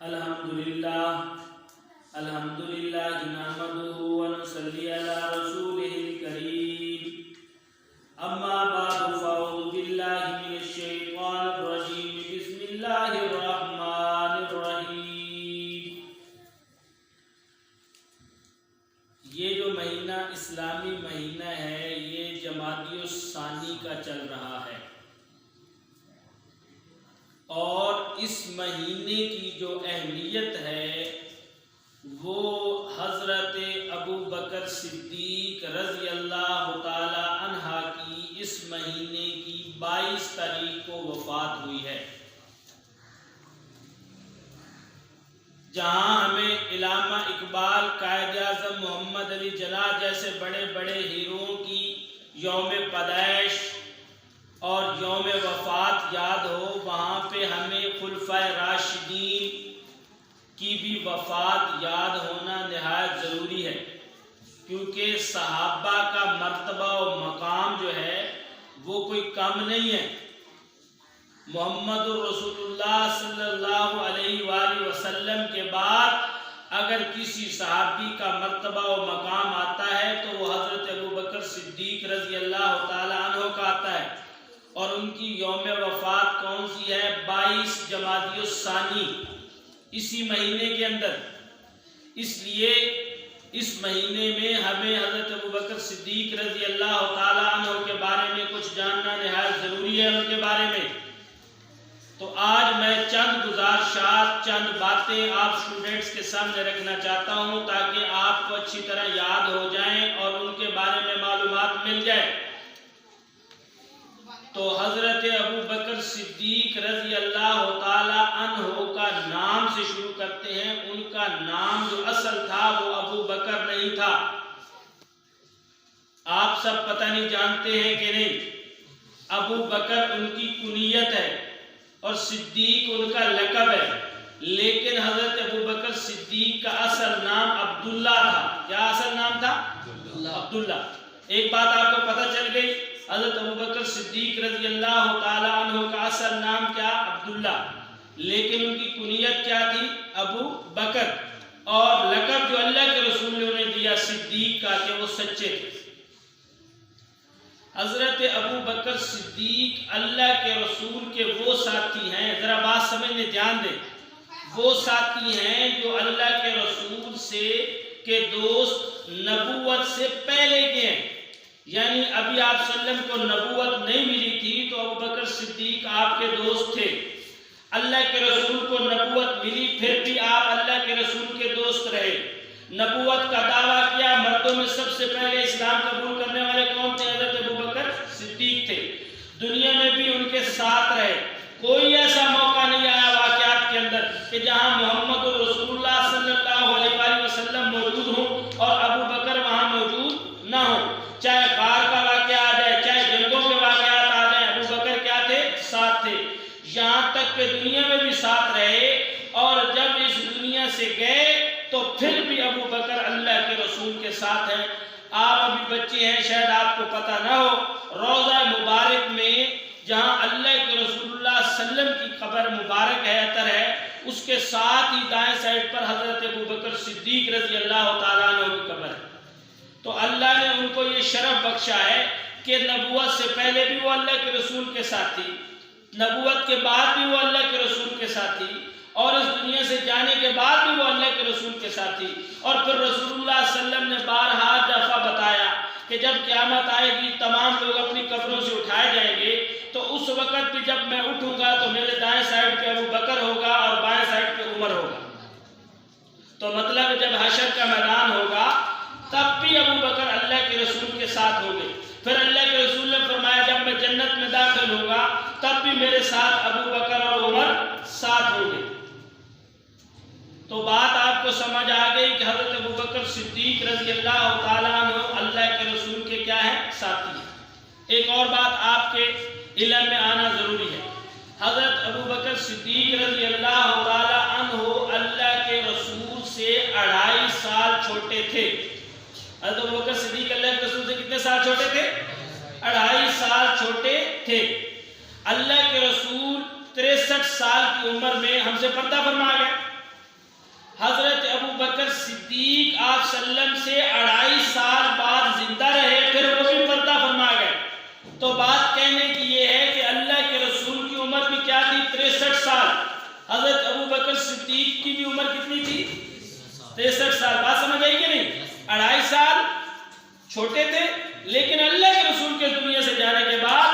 الحمدللہ نحمده ونصلی علی رسولہ الکریم اما بعد فاعوذ باللہ من الشیطان الرجیم بسم اللہ الرحمن الرحیم۔ یہ جو مہینہ اسلامی مہینہ ہے یہ جمادی الثانی کا چل رہا ہے، اور اس مہینے کی جو اہمیت ہے وہ حضرت ابو بکر صدیق رضی اللہ تعالی عنہ کی اس مہینے کی 22 تاریخ کو وفات ہوئی ہے، جہاں ہمیں علامہ اقبال، قائد اعظم محمد علی جناح جیسے بڑے بڑے ہیروؤں کی یوم پیدائش اور یوم وفات یاد ہو، وہاں پہ ہمیں خلفائے راشدین کی بھی وفات یاد ہونا نہایت ضروری ہے، کیونکہ صحابہ کا مرتبہ و مقام جو ہے وہ کوئی کم نہیں ہے۔ محمد رسول اللہ صلی اللہ علیہ وآلہ وسلم کے بعد اگر کسی صحابی کا مرتبہ و مقام آتا ہے تو وہ حضرت ابو بکر صدیق رضی اللہ تعالی عنہ کا آتا ہے، اور ان کی یوم وفات کون سی ہے؟ 22 جمادی الثانی، اسی مہینے کے اندر۔ اس لیے اس مہینے میں ہمیں حضرت ابو بکر صدیق رضی اللہ تعالی عنہ کے بارے میں کچھ جاننا نہایت ضروری ہے، ان کے بارے میں۔ تو آج میں چند گزارشات، چند باتیں آپ اسٹوڈنٹس کے سامنے رکھنا چاہتا ہوں تاکہ آپ کو اچھی طرح یاد ہو جائیں اور ان کے بارے میں معلومات مل جائے۔ تو حضرت ابو بکر صدیق رضی اللہ تعالی عنہ کا نام سے شروع کرتے ہیں۔ ان کا نام جو اصل تھا وہ ابو بکر نہیں تھا۔ آپ سب پتہ نہیں جانتے ہیں کہ نہیں، ابو بکر ان کی کنیت ہے اور صدیق ان کا لقب ہے، لیکن حضرت ابو بکر صدیق کا اصل نام عبداللہ تھا۔ کیا اصل نام تھا؟ عبداللہ۔ ایک بات آپ کو پتہ چل گئی، حضرت ابو بکر صدیق رضی اللہ تعالی عنہ کا اصل نام کیا؟ عبداللہ، لیکن ان کی کنیت کیا تھی؟ ابو بکر، اور لقب جو اللہ کے رسول نے انہیں دیا صدیق کا، کہ وہ سچے تھے۔ حضرت ابو بکر صدیق اللہ کے رسول کے وہ ساتھی ہیں، ذرا بات سمجھنے دھیان دیں، وہ ساتھی ہیں جو اللہ کے رسول سے کے دوست نبوت سے پہلے کے ہیں، یعنی ابھی آپ صلی اللہ علیہ وسلم کو نبوت نہیں ملی تھی تو ابو بکر صدیق آپ کے دوست تھے۔ اللہ کے رسول کو نبوت ملی، پھر بھی آپ اللہ کے رسول کے دوست رہے، نبوت کا دعویٰ کیا۔ مردوں میں سب سے پہلے اسلام قبول کرنے والے کون تھے؟ حضرت ابو بکر صدیق تھے۔ دنیا میں بھی ان کے ساتھ رہے، کوئی ایسا موقع نہیں آیا واقعات کے اندر کہ جہاں محمد رسول اللہ صلی اللہ علیہ وآلہ وسلم موجود ہوں اور ابو بکر وہاں موجود نہ ہوں۔ چاہے غار کا واقعہ آ جائے، چاہے جنگوں کے واقعات آ جائیں، ابو بکر کیا تھے؟ ساتھ تھے، یہاں تک کہ دنیا میں بھی ساتھ رہے، اور جب اس دنیا سے گئے تو پھر بھی ابو بکر اللہ کے رسول کے ساتھ ہیں۔ آپ ابھی بچے ہیں، شاید آپ کو پتہ نہ ہو، روضہ مبارک میں جہاں اللہ کے رسول اللہ صلی اللہ علیہ وسلم کی قبر مبارک ہے، اثر ہے، اس کے ساتھ ہی دائیں سائڈ پر حضرت ابو بکر صدیق رضی اللہ تعالیٰ عنہ کی قبر ہے۔ تو اللہ نے ان کو یہ شرف بخشا ہے کہ نبوت سے پہلے بھی وہ اللہ کے رسول کے ساتھ تھی، نبوت کے بعد بھی وہ اللہ کے رسول کے ساتھ تھی، اور اس دنیا سے جانے کے بعد بھی وہ اللہ کے رسول کے ساتھ تھی۔ اور پھر رسول اللہ صلی اللہ علیہ وسلم نے بارہا دفعہ بتایا کہ جب قیامت آئے گی تمام لوگ اپنی قبروں سے اٹھائے جائیں گے، تو اس وقت بھی جب میں اٹھوں گا تو میرے دائیں سائڈ پہ ابو بکر ہوگا اور بائیں سائڈ پہ عمر ہوگا۔ تو مطلب جب حشر کا میدان ہوگا تب بھی ابو بکر اللہ کے رسول کے ساتھ ہوں گے۔ پھر اللہ کے رسول نے فرمایا جب میں جنت میں داخل ہوگا تب بھی میرے ساتھ ابو بکر اور عمر ساتھ ہوں گے۔ تو بات آپ کو سمجھ آ گئی کہ حضرت ابو بکر صدیق رضی اللہ تعالیٰ عنہ اللہ کے رسول کے کیا ہیں؟ ساتھی ہیں۔ ایک اور بات آپ کے علم میں آنا ضروری ہے، حضرت ابو بکر صدیق رضی اللہ تعالیٰ عنہ اللہ کے رسول سے 2.5 سال چھوٹے تھے۔ حضرت ابو بکر صدیق اللہ کے رسول سے کتنے سال چھوٹے تھے؟ 2.5 سال چھوٹے تھے۔ اللہ کے رسول 63 سال کی عمر میں ہم سے پردہ فرما گئے، حضرت ابو بکر صدیق آپ صلی اللہ علیہ وسلم سے 2.5 سال بعد زندہ رہے، پھر وہ بھی پردہ فرما گئے۔ تو بات کہنے کی یہ ہے کہ اللہ کے رسول کی عمر بھی کیا تھی؟ 63 سال۔ حضرت ابو بکر صدیق کی بھی عمر کتنی تھی؟ 63 سال۔ بات سمجھ آئی کہ نہیں؟ 2.5 سال چھوٹے تھے، لیکن اللہ کے رسول کے دنیا سے جانے کے بعد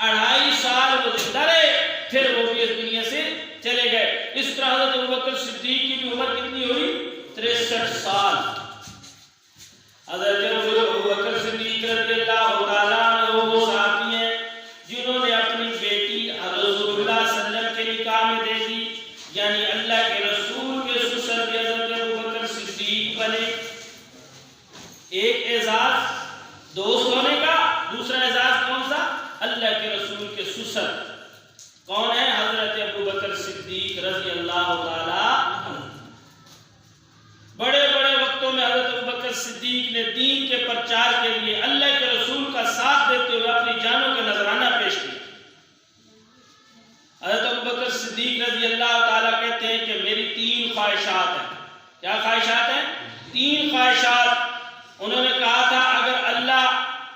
2.5 سال وہ زندہ رہے، پھر وہ بھی اس دنیا سے چلے گئے۔ اس طرح حضرت ابوبکر صدیق کی بھی عمر کتنی ہوئی؟ 63 سال۔ حضرت ابوبکر صدیق رضی اللہ تعالیٰ عنہ وہ صحابی ہیں جنہوں نے اپنی بیٹی رسول اللہ صلی اللہ علیہ وسلم کے نکاح میں دے دی، یعنی اللہ کے رسول کے سسر بھی حضرت ابوبکر صدیق بنے۔ ایک اعزاز دوست ہونے کا، دوسرا اعزاز کون سا؟ اللہ کے رسول کے سسر کون ہے؟ حضرت ابوبکر صدیق رضی اللہ تعالیٰ عنہ۔ بڑے بڑے وقتوں میں حضرت ابوبکر صدیق نے دین کے پرچار کے لیے اللہ کے رسول کا ساتھ دیتے ہوئے اپنی جانوں کا نذرانہ پیش کیا۔ حضرت ابوبکر صدیق رضی اللہ تعالیٰ کہتے ہیں کہ میری 3 خواہشات ہیں۔ کیا خواہشات ہیں؟ 3 خواہشات۔ انہوں نے کہا تھا اگر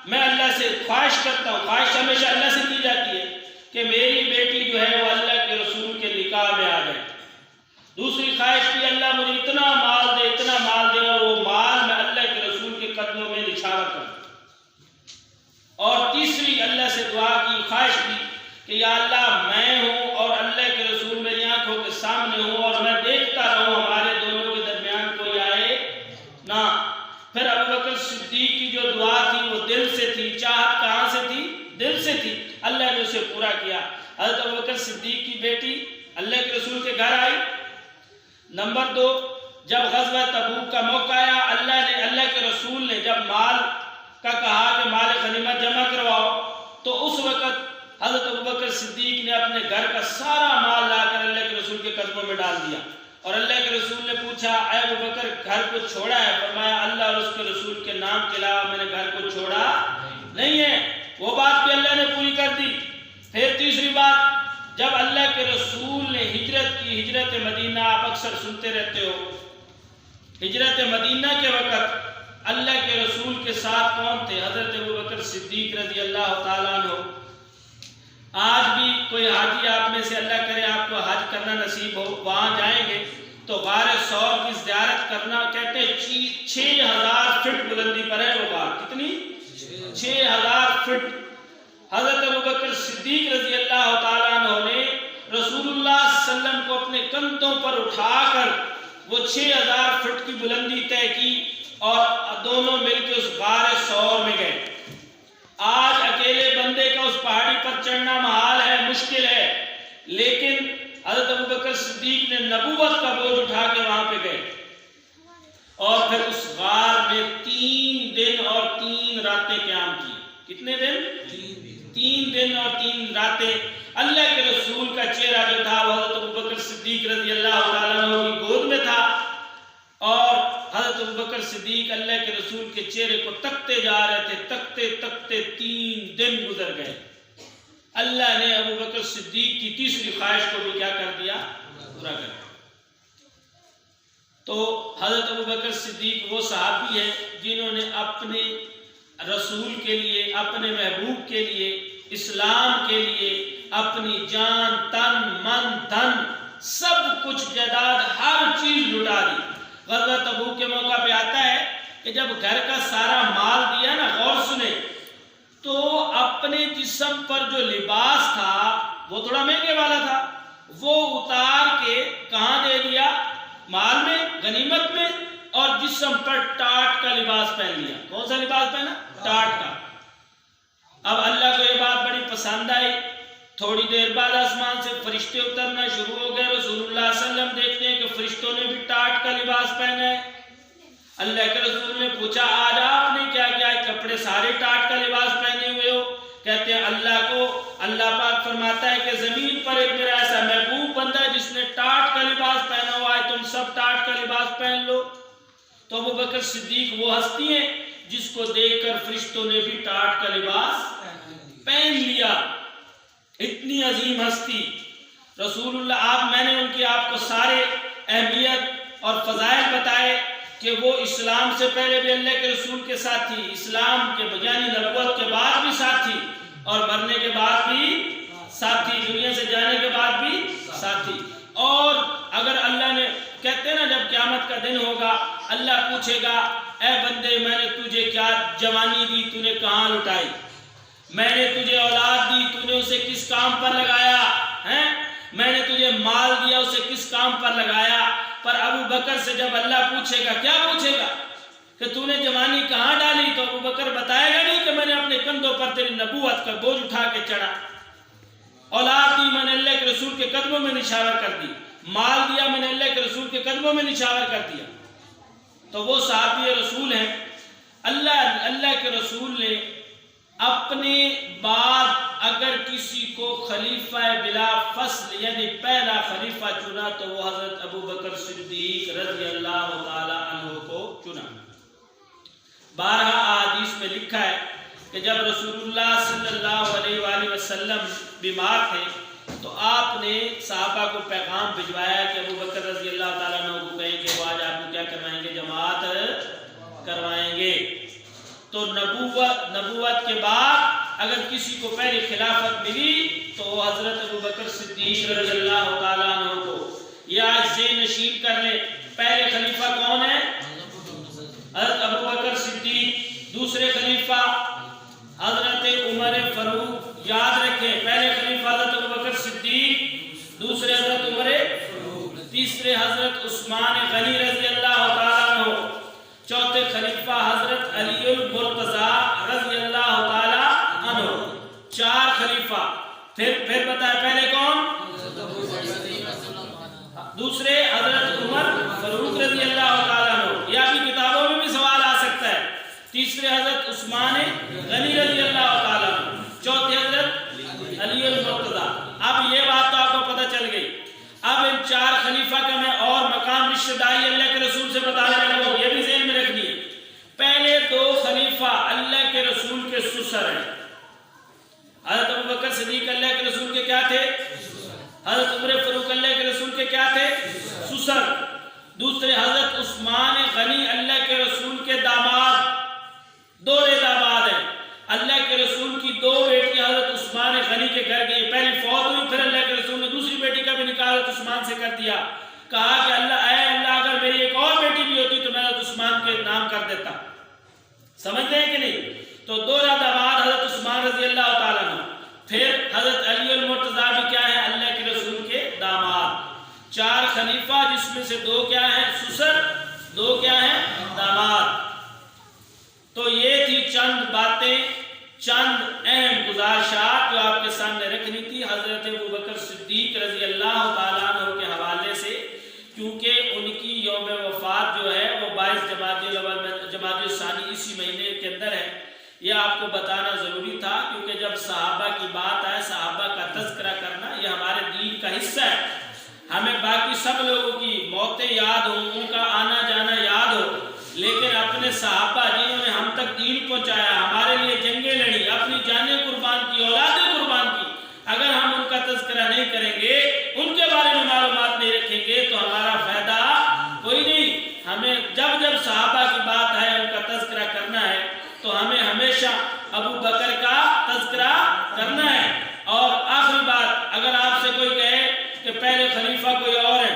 میں اللہ سے خواہش کرتا ہوں، خواہش ہمیشہ اللہ سے کی جاتی ہے کہ میری بیٹی جو ہے وہ اللہ کے رسول کے نکاح میں آ جائے۔ دوسری خواہش کی اللہ مجھے اتنا مال دے اور وہ مال میں اللہ کے رسول کے قدموں میں نچھاور کروں۔ اور تیسری اللہ سے دعا کی، خواہش کی کہ یا اللہ میں ہوں اور اللہ کے رسول میری آنکھوں کے سامنے ہوں اور میں دیکھتا رہوں ہمارے دونوں کے درمیان کوئی آئے نہ۔ پھر ابوبکر صدیق کی جو دعا تھی وہ دل سے تھی، چاہت کہاں سے تھی؟ دل سے تھی۔ اللہ نے اسے پورا کیا۔ حضرت ابوبکر صدیق کی بیٹی اللہ کے رسول کے گھر آئی۔ نمبر 2، جب غزوہ تبوک کا موقع آیا، اللہ کے رسول نے جب مال کا کہا کہ مال غنیمت جمع کرواؤ، تو اس وقت حضرت ابوبکر صدیق نے اپنے گھر کا سارا مال لا کر اللہ کے رسول کے قدموں میں ڈال دیا۔ اور اللہ کے رسول نے پوچھا اے ابوبکر گھر کو چھوڑا ہے؟ فرمایا اللہ اور اس کے رسول کے نام کے علاوہ میں نے گھر کو چھوڑا نہیں ہے۔ وہ بات بھی اللہ نے پوری کر دی۔ پھر تیسری بات، جب اللہ کے رسول نے ہجرت کی، ہجرت مدینہ، آپ اکثر سنتے رہتے ہو، ہجرت مدینہ کے وقت اللہ کے رسول کے ساتھ کون تھے؟ حضرت ابوبکر صدیق رضی اللہ تعالیٰ عنہ۔ آج بھی کوئی حاجی آپ میں سے اللہ کرے آپ کو حج کرنا نصیب ہو، وہاں جائیں گے تو غار ثور کی زیارت کرنا، کہتے ہیں 6000 فٹ بلندی پر ہے وہ غار۔ کتنی؟ 6000 فٹ۔ حضرت ابوبکر صدیق رضی اللہ تعالیٰ عنہ نے رسول اللہ صلی اللہ علیہ وسلم کو اپنے کندھوں پر اٹھا کر وہ 6000 فٹ کی بلندی طے کی اور دونوں مل کے اس غار ثور میں گئے۔ آج اکیلے بندے کا اس پہاڑی پر چڑھنا محال ہے، مشکل ہے، لیکن حضرت ابوبکر صدیق نے نبوت کا بوجھ اٹھا کے وہاں پہ گئے اور پھر اس غار میں 3 دن اور 3 راتیں قیام کی۔ کتنے دن؟ 3 دن اور 3 راتیں۔ اللہ کے رسول کا چہرہ جو تھا وہ حضرت ابوبکر صدیق رضی اللہ تعالیٰ عنہ کی گود میں تھا، اور حضرت ابوبکر صدیق اللہ کے رسول کے چہرے کو تکتے جا رہے تھے، تکتے تکتے 3 دن گزر گئے۔ اللہ نے ابوبکر صدیق کی تیسری خواہش کو بھی کیا کر دیا؟ پورا کر دیا۔ تو حضرت ابوبکر صدیق وہ صحابی ہیں جنہوں نے اپنے رسول کے لیے، اپنے محبوب کے لیے، اسلام کے لیے اپنی جان، تن، من، دھن، سب کچھ جائیداد، ہر چیز لٹا دی۔ غزوہ تبوک کے موقع پہ آتا ہے کہ جب گھر کا سارا مال دیا نا، غور سنیں، تو اپنے جسم پر جو لباس تھا وہ تھوڑا مہنگے والا تھا، وہ اتار کے کہاں دے دیا؟ مال میں، غنیمت میں، اور جسم پر ٹاٹ کا لباس پہن لیا۔ کون سا لباس پہنا؟ ٹاٹ کا۔ اب اللہ کو یہ بات بڑی پسند آئی۔ تھوڑی دیر بعد آسمان سے فرشتے اترنا شروع ہو گئے۔ رسول اللہ صلی اللہ علیہ وسلم دیکھتے ہیں کہ فرشتوں نے بھی ٹاٹ کا لباس پہنا ہے۔ اللہ کے رسول نے پوچھا آج آپ نے کیا کیا ہے؟ کپڑے سارے ٹاٹ کا لباس پہنے ہوئے ہو؟ کہتے ہیں اللہ پاک فرماتا ہے کہ زمین پر ایک میرا ایسا محبوب بندہ ہے جس نے ٹاٹ کا لباس پہنا ہوا ہے، تم سب ٹاٹ کا لباس پہن لو۔ تو ابوبکر صدیق وہ ہستی ہیں جس کو دیکھ کر فرشتوں نے بھی ٹاٹ کا لباس پہن لیا۔ اتنی عظیم ہستی رسول اللہ، میں نے ان کی آپ کو سارے اہمیت اور فضائل بتائے کہ وہ اسلام سے پہلے بھی اللہ کے رسول کے ساتھ تھی، اسلام کے یعنی نبوت کے بعد بھی ساتھ تھی، اور مرنے کے بعد بھی ساتھ تھی، دنیا سے جانے کے بعد بھی ساتھ تھی۔ اور اگر اللہ نے کہتے ہیں نا جب قیامت کا دن ہوگا اللہ پوچھے گا اے بندے میں نے تجھے کیا جوانی دی تو نے کہاں لٹائی، میں نے تجھے اولاد دی تو نے اسے کس کام پر لگایا ہے، میں نے تجھے مال دیا اسے کس کام پر لگایا۔ پر ابو بکر سے جب اللہ پوچھے گا کیا پوچھے گا کہ تو نے جوانی کہاں ڈالی، تو ابو بکر بتائے گا نہیں کہ میں نے اپنے کندھوں پر تیری نبوت کا بوجھ اٹھا کے چڑھا، اولاد دی میں نے اللہ کے رسول کے قدموں میں نشاور کر دی، مال دیا میں نے اللہ کے رسول کے قدموں میں نشاور کر دیا۔ تو وہ صحابی رسول ہیں، اللہ کے رسول نے اپنے بعد اگر کسی کو خلیفہ بلا فصل یعنی پہلا خلیفہ چنا تو وہ حضرت ابو بکر صدیق رضی اللہ تعالی عنہ کو چنا۔ بارہا احادیث میں لکھا ہے کہ جب رسول اللہ صلی اللہ علیہ وآلہ وسلم بیمار تھے تو آپ نے صحابہ کو پیغام بھجوایا کہ ابو بکر رضی اللہ تعالیٰ عنہ کو کہیں کہ وہ آج آپ کو کیا کروائیں گے، جماعت کروائیں گے۔ تو نبوت کے بعد اگر کسی کو پہلی خلافت ملی تو وہ حضرت ابو بکر صدیق رضی اللہ تعالیٰ عنہ کو، یہ آج ذہن نشین کر لے، پہلے خلیفہ کون ہے؟ حضرت ابو بکر صدیق۔ دوسرے خلیفہ حضرت عمر فاروق، یاد رکھیں پہلے خلیفہ حضرت ابو بکر صدیق، دوسرے حضرت عمر فاروق، تیسرے حضرت عثمان غنی رضی اللہ تعالیٰ عنہ، چوتھے خلیفہ حضرت علی المرتضی رضی اللہ تعالیٰ عنہ، چار خلیفہ۔ پھر بتائے پہلے کون؟ دوسرے حضرت عمر فاروق رضی اللہ تعالیٰ عنہ، یہ بھی کتابوں میں بھی سوال آ سکتا ہے۔ تیسرے حضرت عثمان غنی رضی اللہ تعالیٰ عنہ، چوتھے حضرت علی المرتضی۔ اب یہ بات تو آپ کو پتہ چل گئی۔ اب ان چار خلیفہ کا میں اور مقام رشتہ داری اللہ کے رسول سے بتانے لگا ہوں، یہ بھی ذہن میں رکھنی ہے۔ پہلے دو خلیفہ اللہ کے رسول کے سسر ہیں۔ حضرت ابو بکر صدیق اللہ کے رسول کے کیا تھے؟ حضرت عمر فاروق اللہ کے رسول کے کیا تھے؟ سسر۔ دوسرے حضرت عثمان غنی اللہ کے رسول کے داماد، دو داماد ہیں۔ اللہ کے رسول کی دو بیٹی حضرت عثمان غنی کے گھر گئی، پہلی فوت ہوئی، پھر اللہ کے رسول نے دوسری بیٹی کا بھی نکاح حضرت عثمان سے کر دیا، کہا کہ اللہ اگر میری ایک اور بیٹی بھی ہوتی تو میں حضرت عثمان کے نام کر دیتا۔ سمجھتے ہیں کہ نہیں؟ تو دو داماد حضرت عثمان رضی اللہ تعالیٰ عنہ، پھر حضرت علی المرتضی بھی کیا ہے؟ اللہ کے رسول کے داماد۔ چار خلیفہ جس میں سے دو کیا ہیں؟ سسر، دو کیا ہیں؟ داماد۔ تو یہ تھی چند باتیں، چند اہم گزارشات جو آپ کے سامنے رکھنی تھی حضرت ابو بکر صدیق رضی اللہ تعالیٰ عنہ کے حوالے سے، کیونکہ ان کی یوم وفات جو ہے وہ 22 جمادی الثانی اسی مہینے کے اندر ہے۔ یہ آپ کو بتانا ضروری تھا کیونکہ جب صحابہ کی بات آئے، صحابہ کا تذکرہ کرنا یہ ہمارے دین کا حصہ ہے۔ ہمیں باقی سب لوگوں کی موتیں یاد ہوں، ان کا آنا جانا یاد ہو، لیکن اپنے صحابہ جنہوں نے ہم تک دین پہنچایا، ہمارے لیے جنگیں لڑی، اپنی جانیں قربان کی، اولادیں قربان کی، اگر ہم ان کا تذکرہ نہیں کریں گے، ان کے بارے میں معلومات نہیں رکھیں گے تو ہمارا فائدہ کوئی نہیں۔ ہمیں جب صحابہ کی بات ہے، ان کا تذکرہ کرنا ہے تو ہمیں ہمیشہ ابو بکر کا تذکرہ کرنا ہے۔ اور آخری بات، اگر آپ سے کوئی کہے کہ پہلے خلیفہ کوئی اور ہے،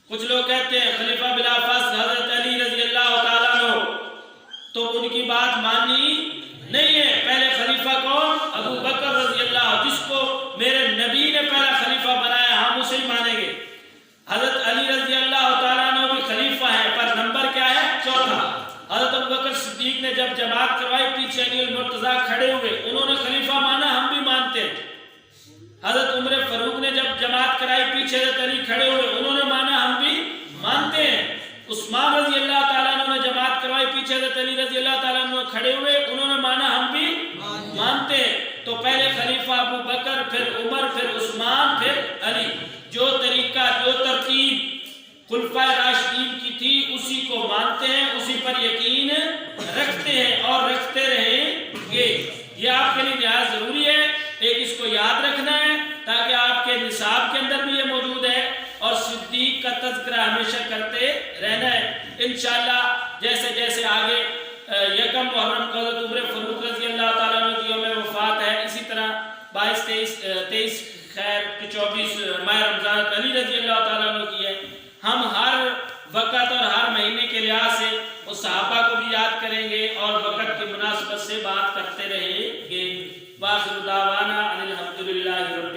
کچھ لوگ کہتے ہیں خلیفہ بلا فصل حضرت علی رضی اللہ تعالیٰ عنہ، تو ان کی بات ماننی نہیں ہے۔ پہلے خلیفہ کون؟ ابو بکر رضی اللہ، جس کو میرے نبی نے پہلا خلیفہ بنایا ہم اسے ہی مانیں گے۔ حضرت علی رضی اللہ تعالیٰ عنہ بھی خلیفہ ہے، پر نمبر کیا ہے؟ چوتھا۔ حضرت ابو بکر صدیق نے جب جماعت کروائی، پیچھے علی المرتضی کھڑے ہوئے، انہوں نے خلیفہ مانا، ہم بھی مانتے ہیں۔ حضرت عمر فاروق نے جب جماعت کرائی، پیچھے حضرت علی کھڑے ہوئے، انہوں نے مانا، ہم بھی مانتے ہیں۔ عثمان رضی اللہ تعالیٰ عنہ نے جماعت کروائی، پیچھے حضرت علی رضی اللہ تعالیٰ عنہ کھڑے ہوئے، انہوں نے مانا، ہم بھی مانتے ہیں۔ تو پہلے خلیفہ ابو بکر، پھر عمر، پھر عثمان، پھر علی۔ جو طریقہ، جو ترتیب خلفائے راشدین کی تھی اسی کو مانتے ہیں، اسی پر یقین رکھتے ہیں اور رکھتے رہیں گے۔ یہ آپ کے لیے نہایت ضروری ہے، ایک اس کو یاد رکھنا ہے تاکہ آپ کے نصاب کے اندر بھی یہ موجود ہے اور صدیق کا تذکرہ ہمیشہ کرتے رہنا ہے انشاءاللہ. جیسے جیسے آگے یکم محرم کو حضرت عمر فاروق رضی اللہ تعالیٰ عنہ کی یوم وفات ہے، اسی طرح 22 23 خیر کہ 24 ماہ رمضان علی رضی اللہ تعالیٰ عنہ کی ہے. ہم ہر وقت اور ہر مہینے کے لحاظ سے اس صحابہ کو بھی یاد کریں گے اور وقت کی مناسبت سے بات کرتے رہیں گے. وآخر دعوانا ان الحمدللہ رب